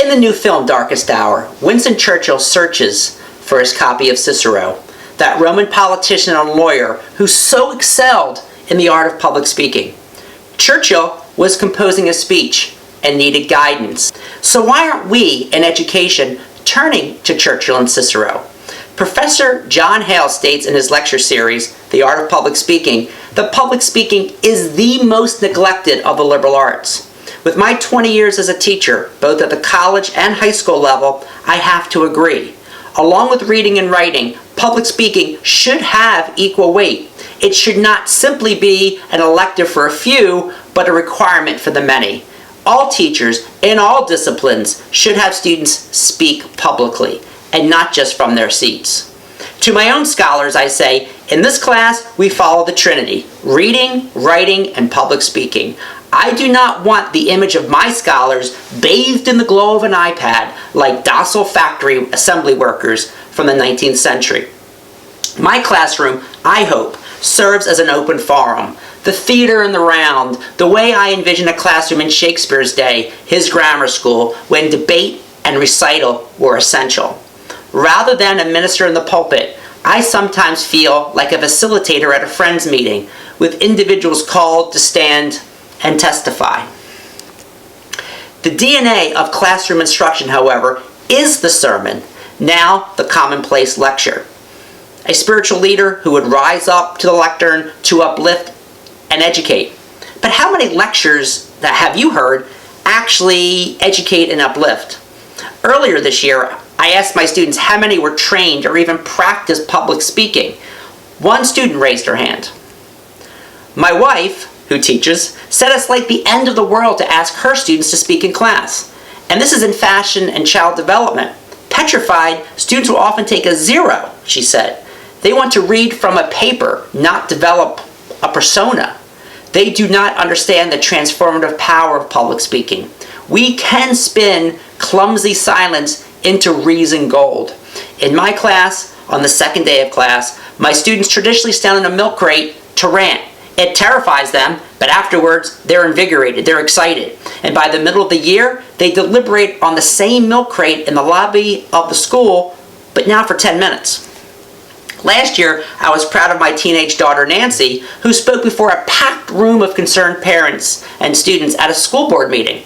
In the new film Darkest Hour, Winston Churchill searches for his copy of Cicero, that Roman politician and lawyer who so excelled in the art of public speaking. Churchill was composing a speech and needed guidance. So why aren't we in education turning to Churchill and Cicero? Professor John Hale states in his lecture series, The Art of Public Speaking, that public speaking is the most neglected of the liberal arts. With my 20 years as a teacher, both at the college and high school level, I have to agree. Along with reading and writing, public speaking should have equal weight. It should not simply be an elective for a few, but a requirement for the many. All teachers in all disciplines should have students speak publicly, and not just from their seats. To my own scholars, I say, in this class, we follow the Trinity: reading, writing, and public speaking. I do not want the image of my scholars bathed in the glow of an iPad like docile factory assembly workers from the 19th century. My classroom, I hope, serves as an open forum, the theater in the round, the way I envision a classroom in Shakespeare's day, his grammar school, when debate and recital were essential. Rather than a minister in the pulpit, I sometimes feel like a facilitator at a friends meeting with individuals called to stand and testify. The DNA of classroom instruction, however, is the sermon, now the commonplace lecture. A spiritual leader who would rise up to the lectern to uplift and educate. But how many lectures that have you heard actually educate and uplift? Earlier this year, I asked my students how many were trained or even practiced public speaking. One student raised her hand. My wife, who teaches, said it's like the end of the world to ask her students to speak in class. And this is in fashion and child development. Petrified, students will often take a 0, she said. They want to read from a paper, not develop a persona. They do not understand the transformative power of public speaking. We can spin clumsy silence into reason gold. In my class, on the second day of class, my students traditionally stand in a milk crate to rant. It terrifies them, but afterwards they're invigorated, they're excited. And by the middle of the year, they deliberate on the same milk crate in the lobby of the school, but now for 10 minutes. Last year, I was proud of my teenage daughter Nancy, who spoke before a packed room of concerned parents and students at a school board meeting.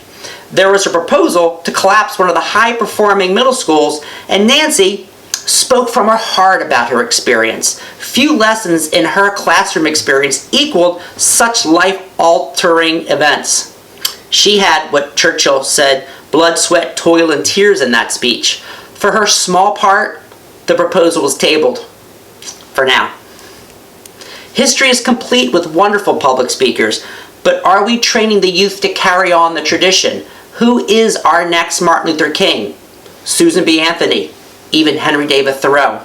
There was a proposal to collapse one of the high-performing middle schools, and Nancy spoke from her heart about her experience. Few lessons in her classroom experience equaled such life-altering events. She had what Churchill said, blood, sweat, toil, and tears in that speech. For her small part, the proposal was tabled. For now. History is complete with wonderful public speakers, but are we training the youth to carry on the tradition? Who is our next Martin Luther King? Susan B. Anthony? Even Henry David Thoreau?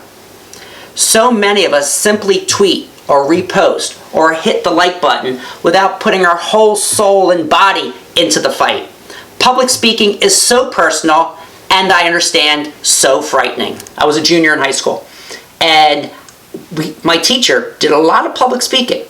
So many of us simply tweet or repost or hit the like button without putting our whole soul and body into the fight. Public speaking is so personal and, I understand, so frightening. I was a junior in high school, and my teacher did a lot of public speaking,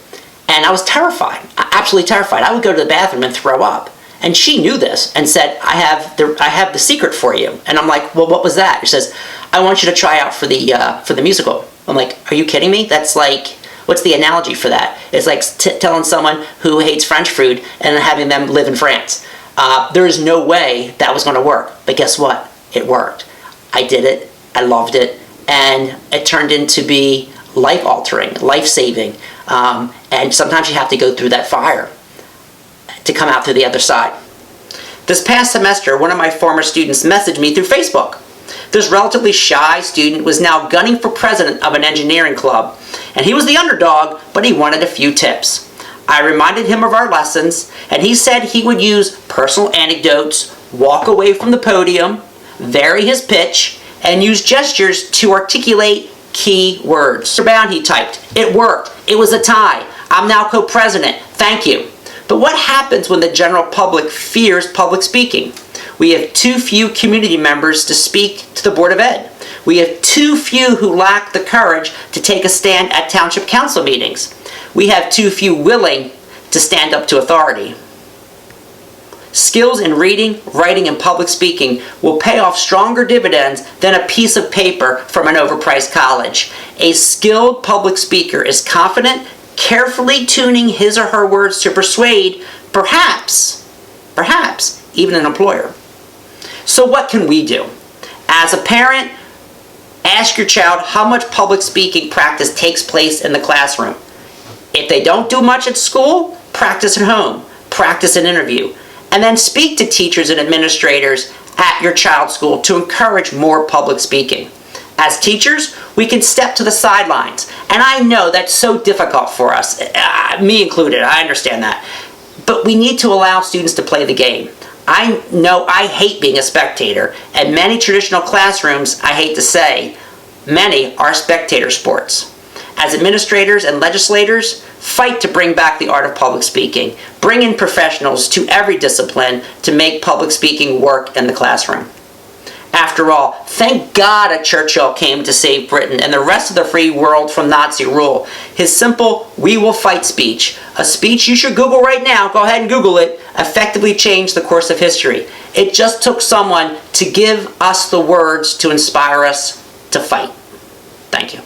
and I was terrified, absolutely terrified. I would go to the bathroom and throw up, and she knew this and said, I have the secret for you. And I'm like, well, what was that? She says, I want you to try out for the musical. I'm like, are you kidding me? That's like, what's the analogy for that? It's like telling someone who hates French food and having them live in France. There is no way that was going to work, but guess what? It worked. I did it, I loved it, and it turned into be life-altering, life-saving, and sometimes you have to go through that fire to come out through the other side. This past semester, one of my former students messaged me through Facebook. This relatively shy student was now gunning for president of an engineering club, and he was the underdog, but he wanted a few tips. I reminded him of our lessons, and he said he would use personal anecdotes, walk away from the podium, vary his pitch, and use gestures to articulate key words. Mr. Bowne, he typed, it worked, it was a tie, I'm now co-president, thank you. But what happens when the general public fears public speaking? We have too few community members to speak to the Board of Ed. We have too few who lack the courage to take a stand at township council meetings. We have too few willing to stand up to authority. Skills in reading, writing, and public speaking will pay off stronger dividends than a piece of paper from an overpriced college. A skilled public speaker is confident, carefully tuning his or her words to persuade, perhaps even an employer. So what can we do? As a parent, ask your child how much public speaking practice takes place in the classroom. If they don't do much at school, practice at home, practice an interview, and then speak to teachers and administrators at your child's school to encourage more public speaking. As teachers, we can step to the sidelines, and I know that's so difficult for us, me included, I understand that, but we need to allow students to play the game. I know I hate being a spectator, and many traditional classrooms, I hate to say, many are spectator sports. As administrators and legislators, fight to bring back the art of public speaking. Bring in professionals to every discipline to make public speaking work in the classroom. After all, thank God a Churchill came to save Britain and the rest of the free world from Nazi rule. His simple, "We will fight" speech, a speech you should Google right now, go ahead and Google it, effectively changed the course of history. It just took someone to give us the words to inspire us to fight. Thank you.